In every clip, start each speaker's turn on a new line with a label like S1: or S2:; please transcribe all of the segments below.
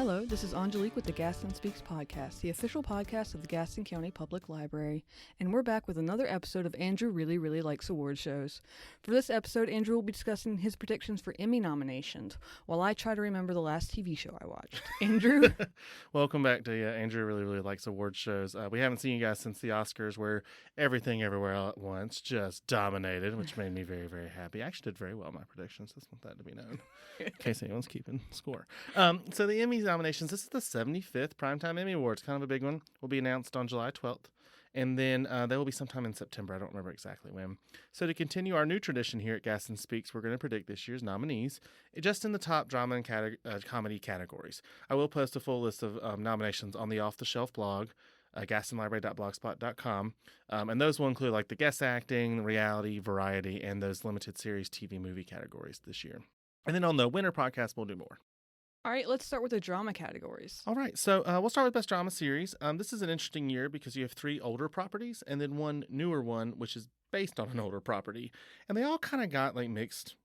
S1: Hello, this is Angelique with the Gaston Speaks podcast, the official podcast of the Gaston County Public Library, and we're back with another episode of Andrew Really, Really Likes Award Shows. For this episode, Andrew will be discussing his predictions for Emmy nominations, while I try to remember the last TV show I watched. Andrew?
S2: Welcome back to Andrew Really, Really Likes Award Shows. We haven't seen you guys since the Oscars, where Everything Everywhere All at Once just dominated, which made me very, very happy. I actually did very well in my predictions. Just want that to be known, in case anyone's keeping score. So the Emmys nominations, this is the 75th Primetime Emmy Awards, kind of a big one, will be announced on July 12th. And then they will be sometime in September. I don't remember exactly when. So to continue our new tradition here at Gaston Speaks, we're going to predict this year's nominees just in the top drama and comedy categories. I will post a full list of nominations on the Off the Shelf blog, gastonlibrary.blogspot.com. And those will include like the guest acting, reality, variety, and those limited series TV movie categories this year. And then on the winter podcast, we'll do more.
S1: All right, let's start with the drama categories.
S2: All right, so we'll start with Best Drama Series. This is an interesting year because you have 3 older properties and then one newer one, which is based on an older property. And they all kind of got like mixed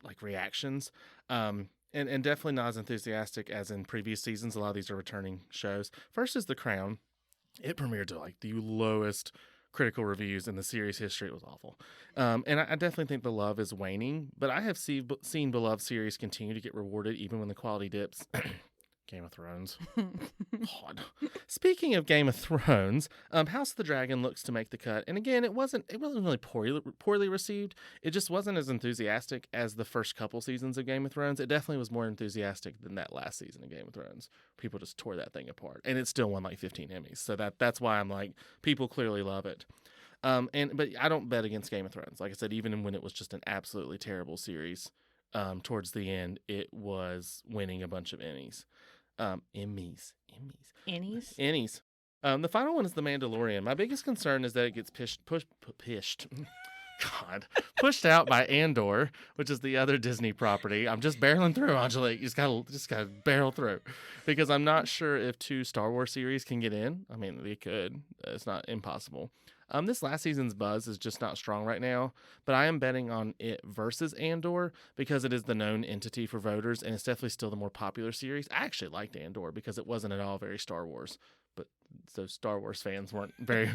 S2: like reactions and definitely not as enthusiastic as in previous seasons. A lot of these are returning shows. First is The Crown. It premiered to like the lowest critical reviews in the series history. It was awful. And I definitely think the love is waning, but I have seen beloved series continue to get rewarded even when the quality dips. Game of Thrones. God. Speaking of Game of Thrones, House of the Dragon looks to make the cut. And again, it wasn't really poorly received. It just wasn't as enthusiastic as the first couple seasons of Game of Thrones. It definitely was more enthusiastic than that last season of Game of Thrones. People just tore that thing apart. And it still won like 15 Emmys. So that's why I'm like, people clearly love it. But I don't bet against Game of Thrones. Like I said, even when it was just an absolutely terrible series, towards the end, it was winning a bunch of Emmys. Emmys. The final one is The Mandalorian. My biggest concern is that it gets pushed out by Andor, which is the other Disney property. I'm just barreling through, Angelique. You just gotta barrel through, because I'm not sure if 2 Star Wars series can get in. I mean, they could. It's not impossible. This last season's buzz is just not strong right now, but I am betting on it versus Andor because it is the known entity for voters, and it's definitely still the more popular series. I actually liked Andor because it wasn't at all very Star Wars, but so Star Wars fans weren't very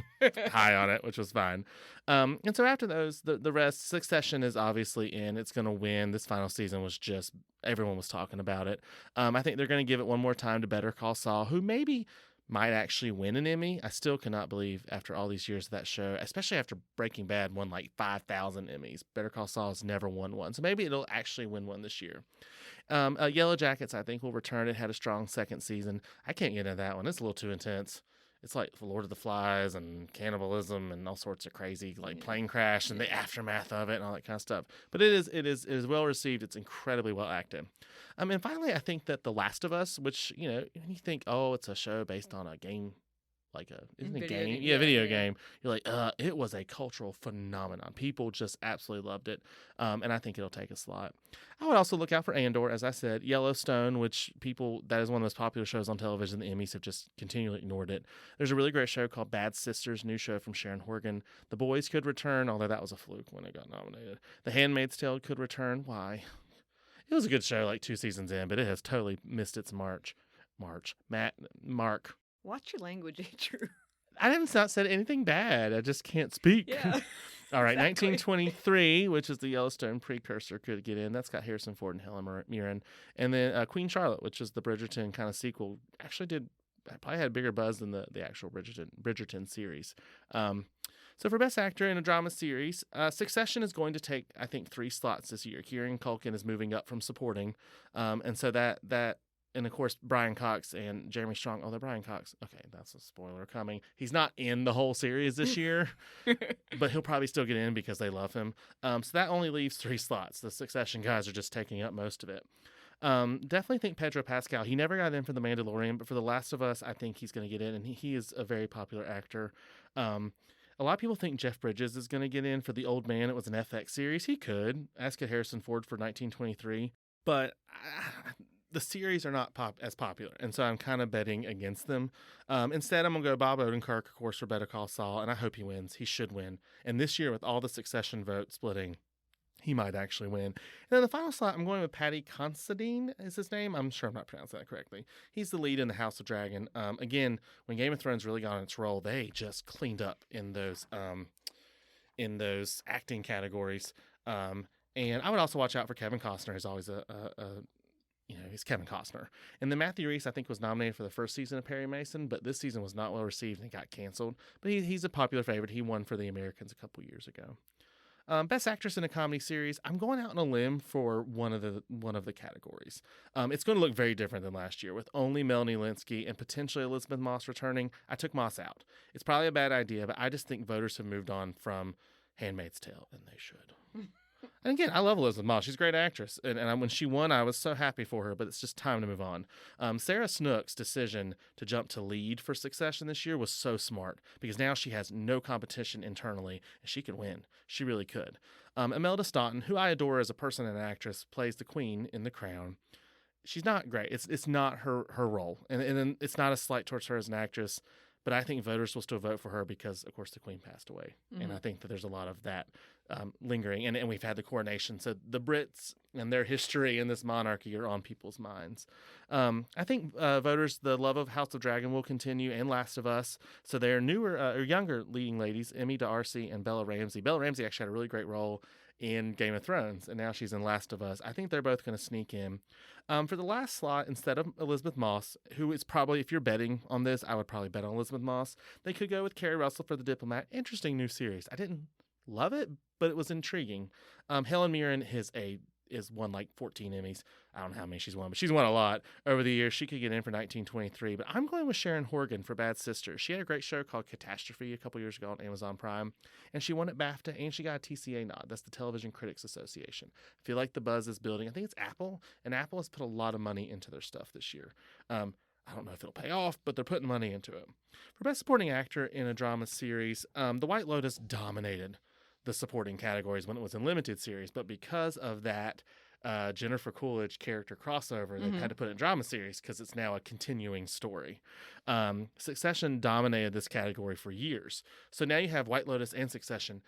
S2: high on it, which was fine. And so after those, the rest, Succession is obviously in. It's going to win. This final season was just, everyone was talking about it. I think they're going to give it one more time to Better Call Saul, who maybe might actually win an Emmy. I still cannot believe after all these years of that show, especially after Breaking Bad won like 5,000 Emmys, Better Call Saul has never won one. So maybe it'll actually win one this year. Yellow Jackets, I think, will return. It had a strong second season. I can't get into that one. It's a little too intense. It's like Lord of the Flies and cannibalism and all sorts of crazy, like plane crash and the aftermath of it and all that kind of stuff. But it is well received. It's incredibly well acted. And finally, I think that The Last of Us, which, you know, when you think, oh, it's a show based on a game, like video game. You're like, it was a cultural phenomenon. People just absolutely loved it. And I think it'll take a slot. I would also look out for Andor, as I said. Yellowstone, which that is one of the most popular shows on television. The Emmys have just continually ignored it. There's a really great show called Bad Sisters, new show from Sharon Horgan. The Boys could return, although that was a fluke when it got nominated. The Handmaid's Tale could return. Why? It was a good show like 2 seasons in, but it has totally missed its mark.
S1: Watch your language, Andrew.
S2: I haven't said anything bad. I just can't speak.
S1: Yeah.
S2: All right,
S1: exactly.
S2: 1923, which is the Yellowstone precursor, could get in. That's got Harrison Ford and Helen Mirren. And then Queen Charlotte, which is the Bridgerton kind of sequel, probably had a bigger buzz than the actual Bridgerton series. So for Best Actor in a Drama Series, Succession is going to take, I think, 3 slots this year. Kieran Culkin is moving up from supporting. And so that and of course, Brian Cox and Jeremy Strong. Oh, they're Brian Cox. Okay, that's a spoiler coming. He's not in the whole series this year, but he'll probably still get in because they love him. So that only leaves 3 slots. The Succession guys are just taking up most of it. Definitely think Pedro Pascal. He never got in for The Mandalorian, but for The Last of Us, I think he's going to get in, and he is a very popular actor. A lot of people think Jeff Bridges is going to get in for The Old Man. It was an FX series. He could. As could Harrison Ford for 1923. But the series are not as popular, and so I'm kind of betting against them. Instead, I'm going to go Bob Odenkirk, of course, for Better Call Saul, and I hope he wins. He should win. And this year, with all the Succession vote splitting, He might actually win. And then the final slot, I'm going with Paddy Considine is his name. I'm sure I'm not pronouncing that correctly. He's the lead in the House of Dragon. Again, when Game of Thrones really got on its roll, they just cleaned up in those acting categories. And I would also watch out for Kevin Costner. He's always he's Kevin Costner. And then Matthew Rhys, I think, was nominated for the first season of Perry Mason, but this season was not well received and got canceled. But he's a popular favorite. He won for The Americans a couple years ago. Best actress in a comedy series. I'm going out on a limb for one of the categories. It's going to look very different than last year with only Melanie Linsky and potentially Elizabeth Moss returning. I took Moss out. It's probably a bad idea, but I just think voters have moved on from Handmaid's Tale, and they should. And again, I love Elizabeth Moss. She's a great actress. And when she won, I was so happy for her, but it's just time to move on. Sarah Snook's decision to jump to lead for Succession this year was so smart because now she has no competition internally and she could win. She really could. Imelda Staunton, who I adore as a person and an actress, plays the queen in The Crown. She's not great. It's not her role. And it's not a slight towards her as an actress. But I think voters will still vote for her because, of course, the queen passed away. Mm-hmm. And I think that there's a lot of that lingering. And we've had the coronation. So the Brits and their history in this monarchy are on people's minds. I think voters, the love of House of Dragon will continue and Last of Us. So they're newer or younger leading ladies, Emmy D'Arcy and Bella Ramsey. Bella Ramsey actually had a really great role in Game of Thrones, and now she's in Last of Us. I think they're both going to sneak in. For the last slot, instead of Elizabeth Moss, who is probably, if you're betting on this, I would probably bet on Elizabeth Moss. They could go with Kerry Russell for The Diplomat. Interesting new series. I didn't love it, but it was intriguing. Helen Mirren is won like 14 Emmys. I don't know how many she's won, but she's won a lot over the years. She could get in for 1923, but I'm going with Sharon Horgan for Bad Sisters. She had a great show called Catastrophe a couple years ago on Amazon Prime, and she won at BAFTA, and she got a TCA nod. That's the Television Critics Association. I feel like the buzz is building. I think it's Apple, and Apple has put a lot of money into their stuff this year. I don't know if it'll pay off, but they're putting money into it. For Best Supporting Actor in a Drama Series, The White Lotus dominated the supporting categories when it was in limited series, but because of that Jennifer Coolidge character crossover, they've had to put it in drama series because it's now a continuing story. Succession dominated this category for years. So now you have White Lotus and Succession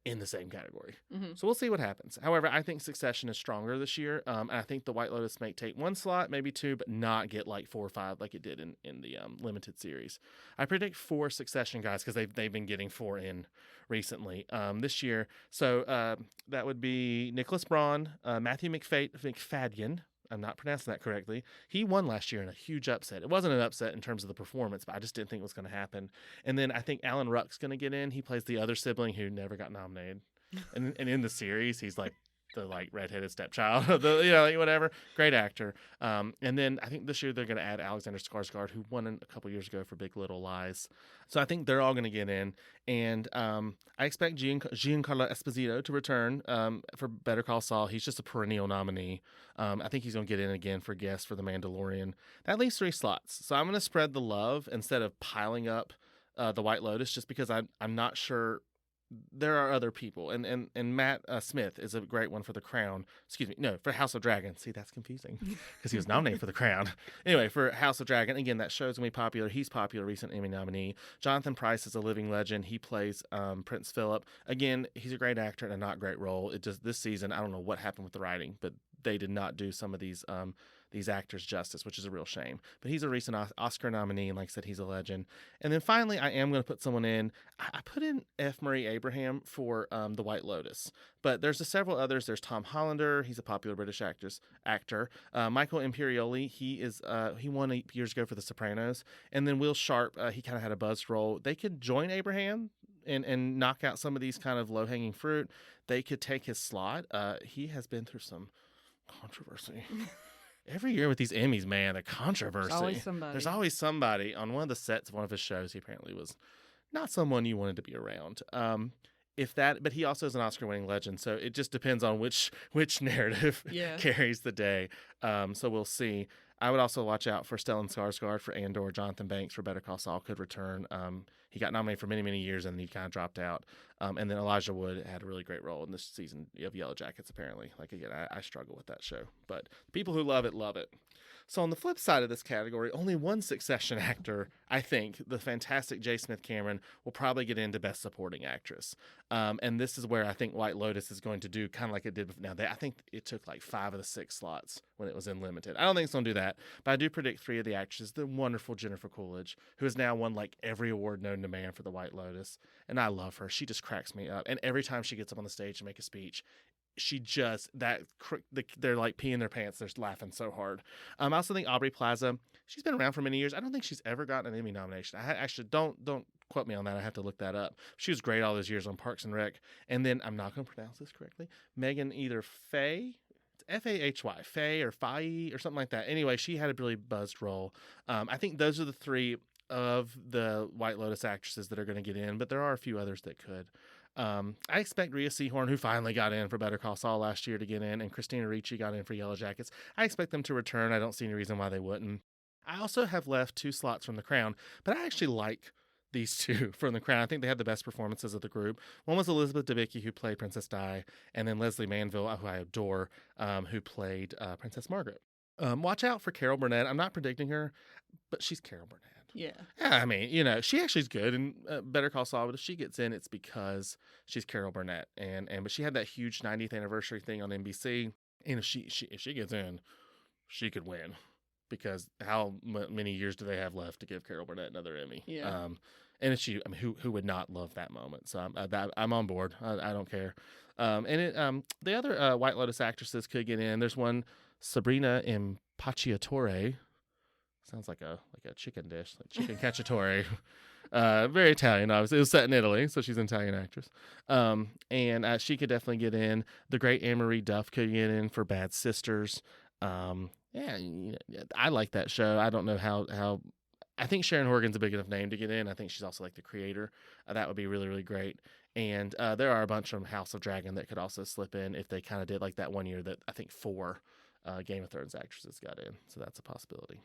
S2: in the same category. So we'll see what happens. However, I think Succession is stronger this year. And I think the White Lotus may take one slot, maybe two, but not get like 4 or 5 like it did in the limited series. I predict 4 Succession guys because they've been getting 4 in recently this year. So that would be Nicholas Braun, Matthew McFadyen. I'm not pronouncing that correctly. He won last year in a huge upset. It wasn't an upset in terms of the performance, but I just didn't think it was going to happen. And then I think Alan Ruck's going to get in. He plays the other sibling who never got nominated. And in the series, he's like the redheaded stepchild, whatever. Great actor. And then I think this year they're going to add Alexander Skarsgård, who won a couple years ago for Big Little Lies. So I think they're all going to get in. And I expect Giancarlo Esposito to return for Better Call Saul. He's just a perennial nominee. I think he's going to get in again for guest for The Mandalorian. That leaves 3 slots. So I'm going to spread the love instead of piling up The White Lotus just because I'm not sure. There are other people, and Matt Smith is a great one for The Crown. For House of Dragon. See, that's confusing because he was nominated for The Crown. Anyway, for House of Dragon, again, that show's gonna be popular. He's popular, recent Emmy nominee. Jonathan Pryce is a living legend. He plays Prince Philip. Again, he's a great actor in a not great role. It just this season, I don't know what happened with the writing, but they did not do some of these actors justice, which is a real shame. But he's a recent Oscar nominee, and like I said, he's a legend. And then finally, I am going to put someone in. I put in F. Murray Abraham for The White Lotus. But there's several others. There's Tom Hollander. He's a popular British actor. Michael Imperioli. He won 8 years ago for The Sopranos. And then Will Sharp. He kind of had a buzzed role. They could join Abraham and knock out some of these kind of low-hanging fruit. They could take his slot. He has been through some controversy. Every year with these Emmys, man, the controversy. There's always somebody. On one of the sets of one of his shows, he apparently was not someone you wanted to be around. But he also is an Oscar-winning legend, so it just depends on which narrative carries the day. So we'll see. I would also watch out for Stellan Skarsgård for Andor. Jonathan Banks for Better Call Saul could return. He got nominated for many, many years, and then he kind of dropped out. And then Elijah Wood had a really great role in this season of Yellow Jackets, apparently. Like, again, I struggle with that show. But the people who love it, love it. So on the flip side of this category, only one Succession actor, I think, the fantastic J. Smith Cameron, will probably get into Best Supporting Actress. And this is where I think White Lotus is going to do kind of like it did. Now, I think it took like 5 of the 6 slots when it was in limited. I don't think it's going to do that, but I do predict 3 of the actresses. The wonderful Jennifer Coolidge, who has now won like every award known to man for the White Lotus. And I love her. She just cracks me up. And every time she gets up on the stage to make a speech, she just they're like peeing their pants. They're laughing so hard. I also think Aubrey Plaza. She's been around for many years. I don't think she's ever gotten an Emmy nomination. I actually don't quote me on that. I have to look that up. She was great all those years on Parks and Rec. And then I'm not going to pronounce this correctly. Megan either Faye. Fahy, Faye or Faye or something like that. Anyway, she had a really buzzed role. I think those are the 3 of the White Lotus actresses that are going to get in, but there are a few others that could. I expect Rhea Seehorn, who finally got in for Better Call Saul last year, to get in, and Christina Ricci got in for Yellow Jackets. I expect them to return. I don't see any reason why they wouldn't. I also have left 2 slots from The Crown, but I actually like these 2 from The Crown. I think they had the best performances of the group. One was Elizabeth Debicki, who played Princess Di, and then Leslie Manville, who I adore, who played Princess Margaret. Watch out for Carol Burnett. I'm not predicting her, but she's Carol Burnett.
S1: Yeah.
S2: I mean, she actually is good in Better Call Saul, but if she gets in, it's because she's Carol Burnett. But she had that huge 90th anniversary thing on NBC, and if she gets in, she could win, because how many years do they have left to give Carol Burnett another Emmy?
S1: Yeah.
S2: And if who would not love that moment? So I'm on board. I don't care. The other White Lotus actresses could get in. There's one, Sabrina Impacciatore. Sounds like a chicken dish, like chicken cacciatore. Very Italian, obviously. It was set in Italy, so she's an Italian actress. And she could definitely get in. The great Anne-Marie Duff could get in for Bad Sisters. I like that show. I don't know how. I think Sharon Horgan's a big enough name to get in. I think she's also like the creator. That would be really, really great. And there are a bunch from House of Dragon that could also slip in if they kind of did like that one year that I think 4 Game of Thrones actresses got in. So that's a possibility.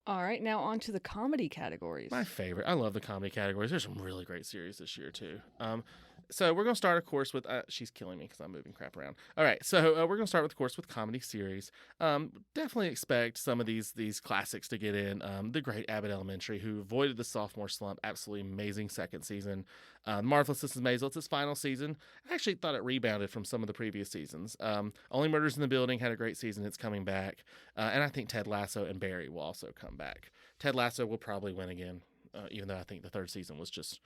S1: All right, now on to the comedy categories.
S2: My favorite. I love the comedy categories. There's some really great series this year, too. So we're going to start, of course, with... she's killing me because I'm moving crap around. All right, so we're going to start, of course, with comedy series. Definitely expect some of these classics to get in. The great Abbott Elementary, who avoided the sophomore slump. Absolutely amazing second season. Marvelous Mrs. Maisel, it's its final season. I actually thought it rebounded from some of the previous seasons. Only Murders in the Building had a great season. It's coming back. And I think Ted Lasso and Barry will also come back. Ted Lasso will probably win again, even though I think the 3rd season was just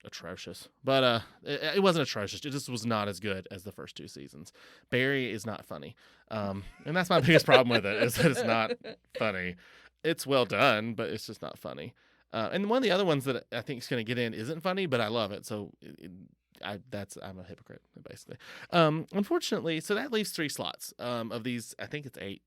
S2: atrocious. But it wasn't atrocious. It just was not as good as the first 2 seasons. Barry is not funny. And that's my biggest problem with it, is that it's not funny. It's well done, but it's just not funny. And one of the other ones that I think is going to get in isn't funny, but I love it. So I'm a hypocrite, basically. Unfortunately, so that leaves 3 slots. Of these, I think it's 8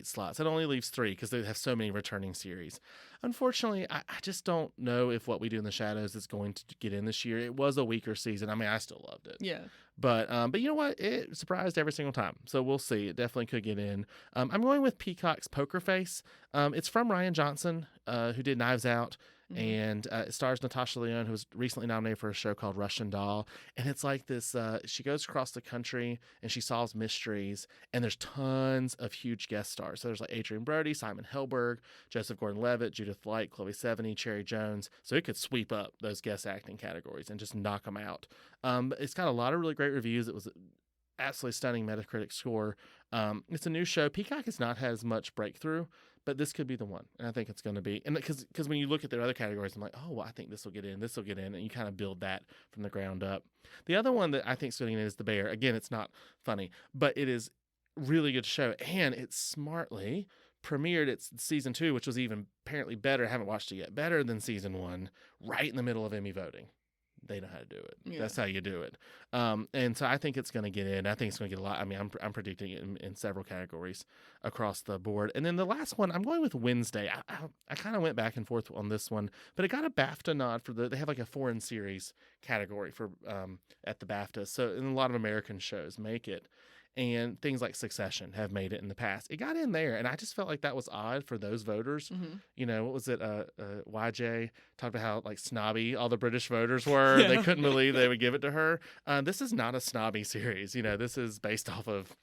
S2: slots. It only leaves 3 because they have so many returning series. Unfortunately, I just don't know if What We Do in the Shadows is going to get in this year. It was a weaker season. I mean, I still loved it.
S1: Yeah.
S2: But you know what? It surprised every single time. So we'll see. It definitely could get in. I'm going with Peacock's Poker Face. It's from Rian Johnson, who did Knives Out. Mm-hmm. And it stars Natasha Lyonne, who was recently nominated for a show called Russian Doll. And it's like this, she goes across the country and she solves mysteries. And there's tons of huge guest stars. So there's like Adrian Brody, Simon Helberg, Joseph Gordon-Levitt, Judith Light, Chloe Sevigny, Cherry Jones. So it could sweep up those guest acting categories and just knock them out. It's got a lot of really great reviews. It was absolutely stunning Metacritic score. It's a new show. Peacock has not had as much breakthrough, but this could be the one. And I think it's going to be. And because when you look at their other categories, I'm like, oh, well, I think this will get in. And you kind of build that from the ground up. The other one that I think is going to get in is The Bear. Again, it's not funny, but it is really good show. And it smartly premiered its season 2, which was even apparently better. I haven't watched it yet. Better than season 1, right in the middle of Emmy voting. They know how to do it. Yeah. That's how you do it. And so I think it's going to get in. I think it's going to get a lot. I mean, I'm predicting it in several categories across the board. And then the last one, I'm going with Wednesday. I kind of went back and forth on this one, but it got a BAFTA nod for they have like a foreign series category for at the BAFTA. So and a lot of American shows make it. And things like Succession have made it in the past. It got in there, and I just felt like that was odd for those voters. Mm-hmm. You know, what was it? YJ talked about how like snobby all the British voters were. Yeah. They couldn't believe they would give it to her. This is not a snobby series. You know, this is based off of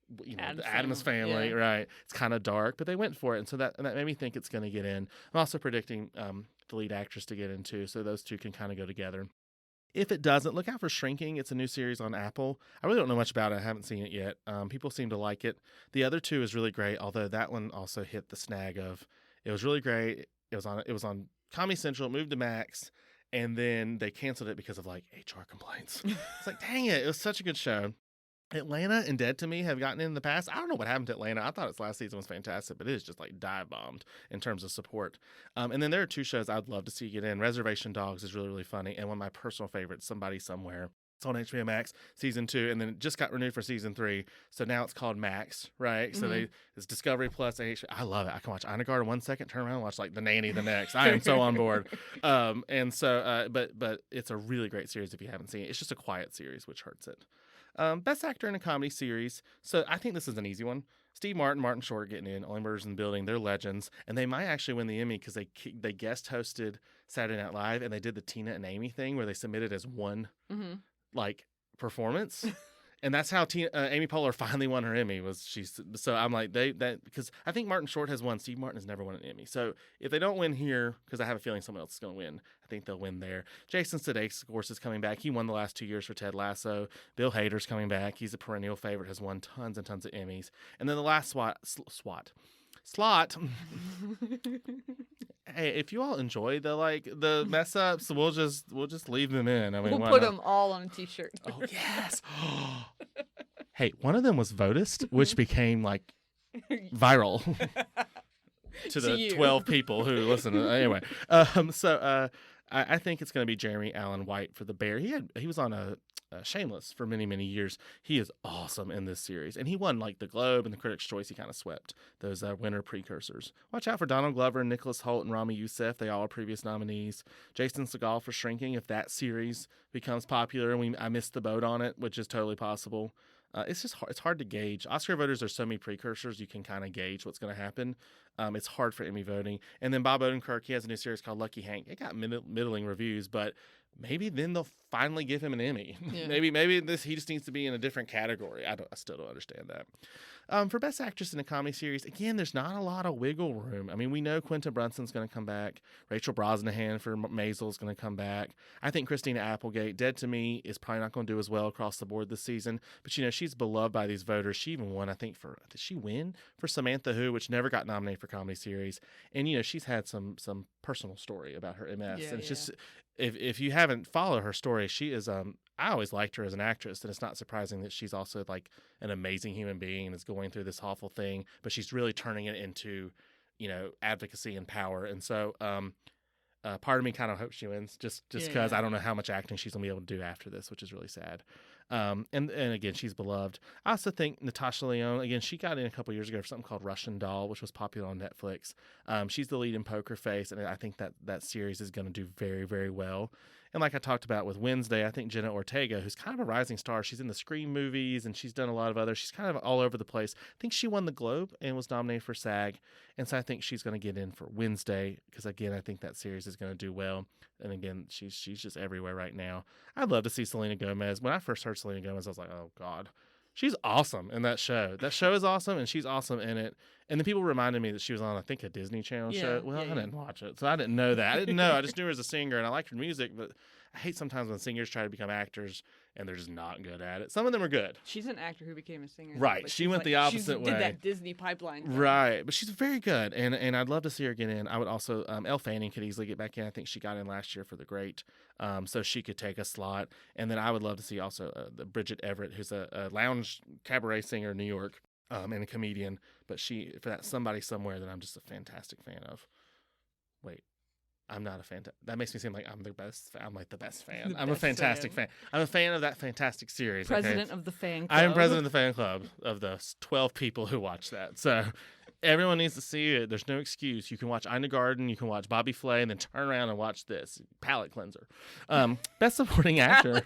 S2: the Addams family,
S1: yeah.
S2: right? It's kind of dark, but they went for it, and so that made me think it's going to get in. I'm also predicting the lead actress to get in too, so those two can kind of go together. If it doesn't, look out for Shrinking. It's a new series on Apple. I really don't know much about it. I haven't seen it yet. People seem to like it. The other two is really great, although that one also hit the snag of it was really great. It was on Comedy Central, moved to Max, and then they canceled it because of like HR complaints. It's like, dang it, it was such a good show. Atlanta and Dead to Me have gotten in the past. I don't know what happened to Atlanta. I thought its last season was fantastic, but it is just like dive bombed in terms of support. And then there are two shows I'd love to see get in. Reservation Dogs is really, really funny. And one of my personal favorites, Somebody Somewhere. It's on HBO Max, season 2, and then it just got renewed for season 3. So now it's called Max, right?
S1: Mm-hmm.
S2: So it's Discovery Plus. I love it. I can watch Ina Garten 1 second, turn around and watch like The Nanny the next. I am so on board. And so, but it's a really great series if you haven't seen it. It's just a quiet series, which hurts it. Best Actor in a Comedy Series. So I think this is an easy one. Steve Martin, Martin Short are getting in. Only Murders in the Building. They're legends. And they might actually win the Emmy because they guest hosted Saturday Night Live and they did the Tina and Amy thing where they submitted as one like performance. And that's how Amy Poehler finally won her Emmy. So I'm like because I think Martin Short has won. Steve Martin has never won an Emmy. So if they don't win here, because I have a feeling someone else is going to win, I think they'll win there. Jason Sudeikis, of course, is coming back. He won the last 2 years for Ted Lasso. Bill Hader's coming back. He's a perennial favorite. Has won tons and tons of Emmys. And then the last slot. Hey, if you all enjoy the mess ups, we'll just leave them in. I mean,
S1: we'll put them all on a t-shirt.
S2: Oh yes. Hey, one of them was Votist, which became like viral to the 12 people who listen. Anyway, I think it's going to be Jeremy Allen White for The Bear. He was on Shameless for many, many years. He is awesome in this series. And he won like the Globe and the Critics' Choice. He kind of swept those winner precursors. Watch out for Donald Glover, Nicholas Hoult, and Rami Youssef. They all are previous nominees. Jason Segel for Shrinking, if that series becomes popular and I missed the boat on it, which is totally possible. It's just hard. It's hard to gauge. Oscar voters are so many precursors, you can kind of gauge what's going to happen. It's hard for Emmy voting. And then Bob Odenkirk, he has a new series called Lucky Hank. It got middling reviews, but maybe then they'll finally give him an Emmy. Yeah. maybe he just needs to be in a different category. I still don't understand that. For Best Actress in a Comedy Series, again, there's not a lot of wiggle room. I mean, we know Quinta Brunson's going to come back. Rachel Brosnahan for Maisel is going to come back. I think Christina Applegate, Dead to Me, is probably not going to do as well across the board this season. But, she's beloved by these voters. She even won, I think, did she win? For Samantha Who, which never got nominated for Comedy Series. And, she's had some personal story about her MS.
S1: Yeah,
S2: and it's just, if you haven't followed her story, she is, I always liked her as an actress, and it's not surprising that she's also like an amazing human being and is going through this awful thing, but she's really turning it into, advocacy and power. And so, part of me kind of hopes she wins just because I don't know how much acting she's gonna be able to do after this, which is really sad. And again, she's beloved. I also think Natasha Lyonne, again, she got in a couple years ago for something called Russian Doll, which was popular on Netflix. She's the lead in Poker Face, and I think that series is going to do very, very well. And like I talked about with Wednesday, I think Jenna Ortega, who's kind of a rising star, she's in the Scream movies and she's done a lot of others. She's kind of all over the place. I think she won the Globe and was nominated for SAG. And so I think she's going to get in for Wednesday because, again, I think that series is going to do well. And again, she's just everywhere right now. I'd love to see Selena Gomez. When I first heard Selena Gomez, I was like, oh, God. She's awesome in that show. That show is awesome, and she's awesome in it. And then people reminded me that she was on, I think, a Disney Channel show. Well, I didn't watch it, so I didn't know that. I didn't know. I just knew her as a singer, and I liked her music, but I hate sometimes when singers try to become actors, and they're just not good at it. Some of them are good.
S1: She's an actor who became a singer.
S2: Right. She went the opposite way.
S1: Did that Disney pipeline thing.
S2: Right. But she's very good, and I'd love to see her get in. I would also, Elle Fanning could easily get back in. I think she got in last year for The Great, so she could take a slot. And then I would love to see also the Bridget Everett, who's a lounge cabaret singer in New York, and a comedian. But for that Somebody Somewhere that I'm just a fantastic fan of. Wait. I'm not a fan. That makes me seem like I'm the best. I'm like the best fan. I'm a fantastic fan. I'm a fan of that fantastic series.
S1: President of the fan club.
S2: I am president of the fan club of the 12 people who watch that. So everyone needs to see it. There's no excuse. You can watch Ina Garten, you can watch Bobby Flay, and then turn around and watch this. Palate cleanser. Best supporting actor.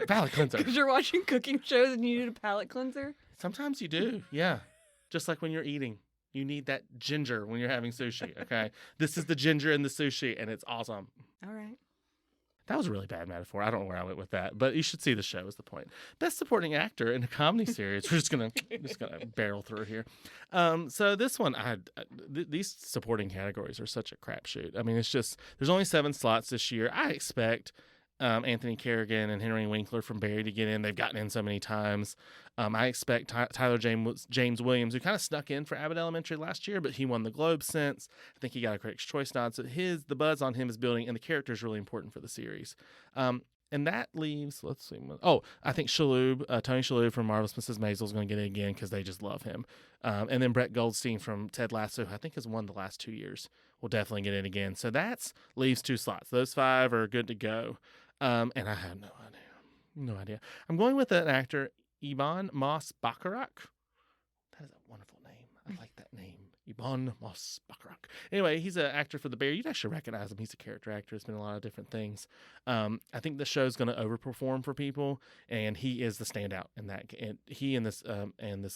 S2: Palate cleanser.
S1: Because you're watching cooking shows and you need a palate cleanser?
S2: Sometimes you do, yeah. Just like when you're eating. You need that ginger when you're having sushi, okay? This is the ginger in the sushi, and it's awesome.
S1: All right.
S2: That was a really bad metaphor. I don't know where I went with that, but you should see the show is the point. Best supporting actor in a comedy series. We're just gonna barrel through here. So this one, these supporting categories are such a crapshoot. I mean, it's just there's only 7 slots this year. I expect Anthony Kerrigan and Henry Winkler from Barry to get in. They've gotten in so many times. I expect Tyler James Williams, who kind of snuck in for Abbott Elementary last year, but he won the Globe since. I think he got a Critics' Choice nod. So the buzz on him is building, and the character is really important for the series. And that leaves, let's see. Oh, I think Tony Shalhoub from Marvelous Mrs. Maisel is going to get it again because they just love him. And then Brett Goldstein from Ted Lasso, who I think has won the last 2 years, will definitely get in again. So that leaves 2 slots. Those 5 are good to go. And I have no idea. I'm going with an actor, Ibn Moss Bacharach. That is a wonderful name. I like that name. Ibn Moss Bacharach. Anyway, he's an actor for The Bear. You'd actually recognize him. He's a character actor. He's been in a lot of different things. I think the show's going to overperform for people, and he is the standout in that. And he and this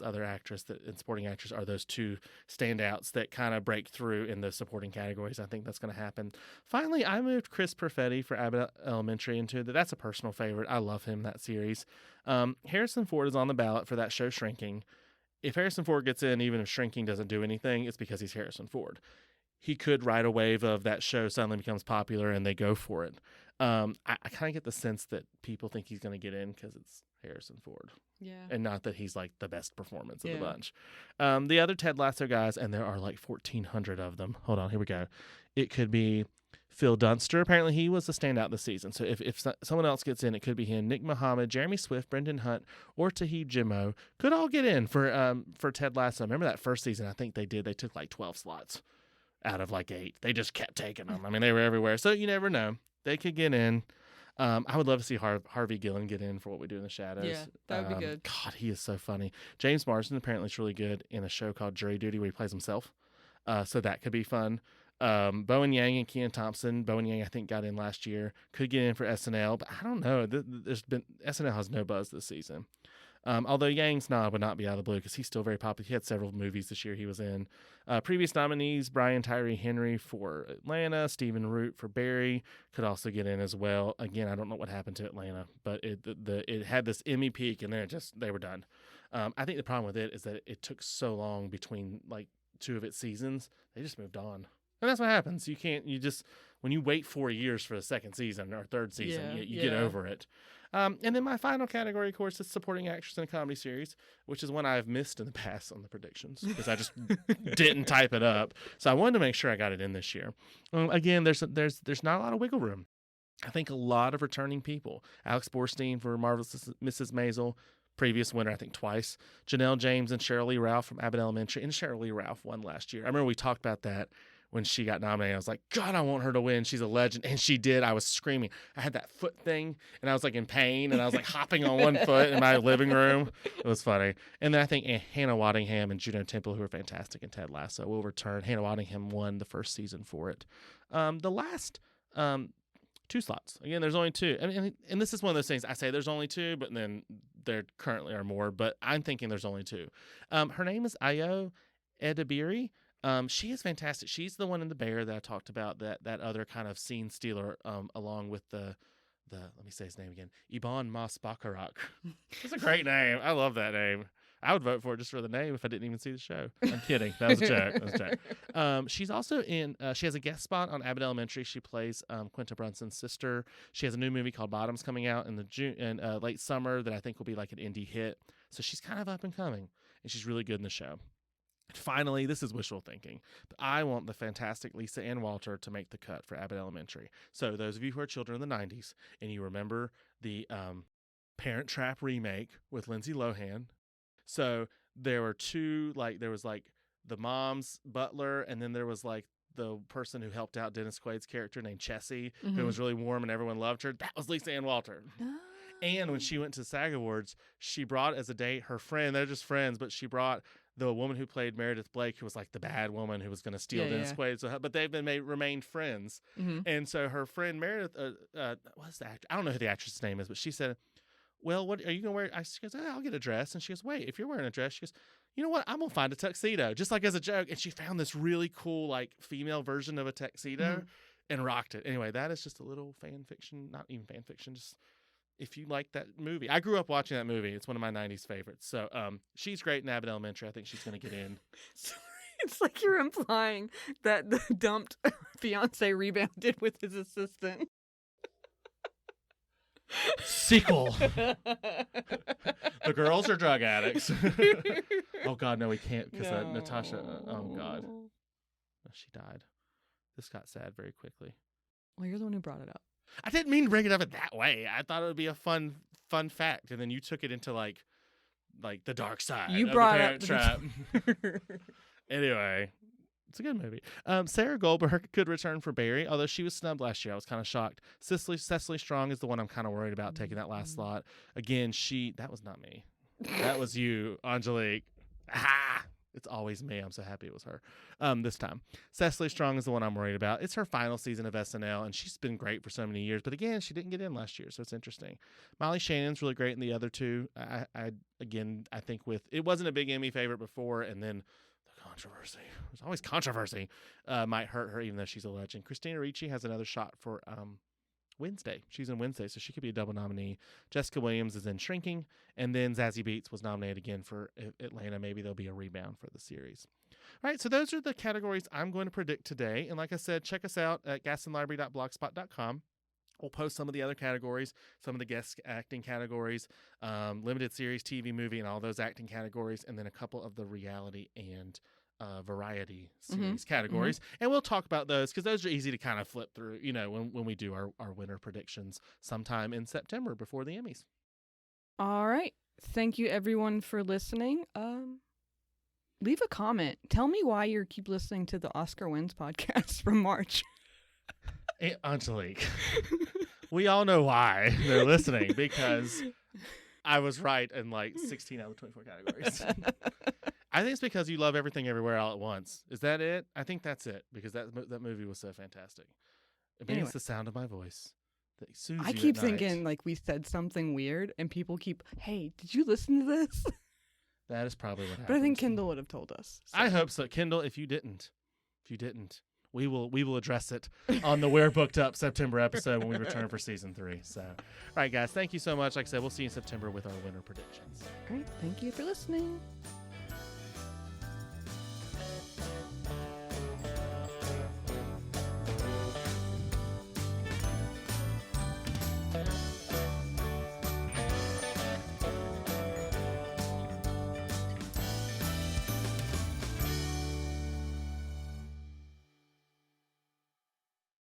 S2: other actress and supporting actress are those 2 standouts that kind of break through in the supporting categories. I think that's going to happen. Finally, I moved Chris Perfetti for Abbott Elementary into that. That's a personal favorite. I love him, that series. Harrison Ford is on the ballot for that show Shrinking. If Harrison Ford gets in, even if Shrinking doesn't do anything, it's because he's Harrison Ford. He could ride a wave of that show suddenly becomes popular and they go for it. I kind of get the sense that people think he's going to get in because it's Harrison Ford.
S1: Yeah.
S2: And not that he's like the best performance of the bunch. The other Ted Lasso guys, and there are like 1,400 of them. Hold on, here we go. It could be Phil Dunster. Apparently he was the standout this season. So if someone else gets in, it could be him. Nick Muhammad, Jeremy Swift, Brendan Hunt, or Tahib Jimmo could all get in for Ted Lasso. Remember that first season? I think they took like 12 slots out of like 8. They just kept taking them. I mean, they were everywhere. So you never know. They could get in. I would love to see Harvey Gillen get in for What We Do in the Shadows.
S1: Yeah, that would be good.
S2: God, he is so funny. James Marsden apparently is really good in a show called Jury Duty where he plays himself. So that could be fun. Bowen Yang and Kenan Thompson. Bowen Yang, I think, got in last year. Could get in for SNL, but I don't know. SNL has no buzz this season. Although Yang's nod would not be out of the blue because he's still very popular. He had several movies this year he was in. Previous nominees, Brian Tyree Henry for Atlanta, Stephen Root for Barry, could also get in as well. Again, I don't know what happened to Atlanta, but it had this Emmy peak and then they were done. I think the problem with it is that it took so long between like 2 of its seasons. They just moved on. And that's what happens. When you wait 4 years for the second season or third season, you get over it. And then my final category, of course, is supporting actress in a comedy series, which is one I've missed in the past on the predictions because I just didn't type it up. So I wanted to make sure I got it in this year. Again, there's not a lot of wiggle room. I think a lot of returning people. Alex Borstein for Marvelous Mrs. Maisel, previous winner, I think twice. Janelle James and Sheryl Lee Ralph from Abbott Elementary. And Sheryl Lee Ralph won last year. I remember we talked about that when she got nominated. I was like, God, I want her to win. She's a legend. And she did. I was screaming. I had that foot thing, and I was like in pain, and I was like hopping on one foot in my living room. It was funny. And then I think Hannah Waddingham and Juno Temple, who are fantastic in Ted Lasso, will return. Hannah Waddingham won the first season for it. The last 2 slots. Again, there's only 2. And this is one of those things. I say there's only 2, but then there currently are more. But I'm thinking there's only 2. Her name is Ayo Edebiri. She is fantastic. She's the one in The Bear that I talked about, that other kind of scene stealer, along with the let me say his name again, Ibn Moss Bacharach. That's a great name. I love that name. I would vote for it just for the name if I didn't even see the show. I'm kidding. That was a joke. She's also in, she has a guest spot on Abbott Elementary. She plays Quinta Brunson's sister. She has a new movie called Bottoms coming out in late summer that I think will be like an indie hit. So she's kind of up and coming, and she's really good in the show. Finally, this is wishful thinking, but I want the fantastic Lisa Ann Walter to make the cut for Abbott Elementary. So those of you who are children in the 90s and you remember the Parent Trap remake with Lindsay Lohan. So there were 2, there was the mom's butler, and then there was the person who helped out Dennis Quaid's character named Chessie, who was really warm and everyone loved her. That was Lisa Ann Walter. Oh. And when she went to SAG Awards, she brought as a date her friend. They're just friends, but she brought the woman who played Meredith Blake, who was like the bad woman who was going to steal Dennis Quaid. So, but they've remained friends. Mm-hmm. And so her friend Meredith, what's the actor? I don't know who the actress's name is, but she said, well, what are you going to wear? She goes, I'll get a dress. And she goes, wait, if you're wearing a dress, she goes, you know what? I'm going to find a tuxedo, just like as a joke. And she found this really cool, female version of a tuxedo. Mm-hmm. and rocked it. Anyway, that is just a little fan fiction, not even fan fiction, just if you like that movie. I grew up watching that movie. It's one of my 90s favorites. So she's great in Abbott Elementary. I think she's going to get in.
S1: It's like you're implying that the dumped fiance rebounded with his assistant.
S2: Sequel. The girls are drug addicts. Oh, God, no, we can't because Natasha, oh, God. She died. This got sad very quickly.
S1: Well, you're the one who brought it up.
S2: I didn't mean to bring it up in that way. I thought it would be a fun fact, and then you took it into like the dark side.
S1: You
S2: of
S1: brought
S2: the
S1: up
S2: Parent Trap. Anyway, it's a good movie. Sarah Goldberg could return for Barry, although she was snubbed last year. I was kind of shocked. Cecily Strong is the one I'm kind of worried about taking that last slot. Again, that was not me. That was you, Angelique. Ah! It's always me. I'm so happy it was her this time. Cecily Strong is the one I'm worried about. It's her final season of SNL, and she's been great for so many years. But again, she didn't get in last year, so it's interesting. Molly Shannon's really great in the other two. I think it wasn't a big Emmy favorite before, and then the controversy. There's always controversy. Might hurt her, even though she's a legend. Christina Ricci has another shot for Wednesday. She's in Wednesday, so she could be a double nominee. Jessica Williams is in Shrinking, and then Zazie Beetz was nominated again for Atlanta. Maybe there'll be a rebound for the series. All right, so those are the categories I'm going to predict today. And like I said, check us out at gastonlibrary.blogspot.com. We'll post some of the other categories, some of the guest acting categories, limited series, TV, movie, and all those acting categories, and then a couple of the reality and variety series categories. And we'll talk about those because those are easy to kind of flip through, when we do our winter predictions sometime in September before the Emmys.
S1: All right. Thank you, everyone, for listening. Leave a comment. Tell me why you keep listening to the Oscar Wins podcast from March.
S2: Hey, Angelique, we all know why they're listening, because I was right in like 16 out of 24 categories. I think it's because you love Everything Everywhere All at Once. Is that it? I think that's it, because that movie was so fantastic. Maybe it's the sound of my voice that soothes
S1: I
S2: you
S1: keep
S2: at night.
S1: thinking like we said something weird, and people keep, hey, did you listen to this?
S2: That is probably what happened.
S1: But I think Kendall would have told us. So.
S2: I hope so. Kendall, if you didn't, we will address it on the We're Booked Up September episode when we return for season 3. So, all right, guys, thank you so much. Like I said, we'll see you in September with our winter predictions.
S1: All right, thank you for listening.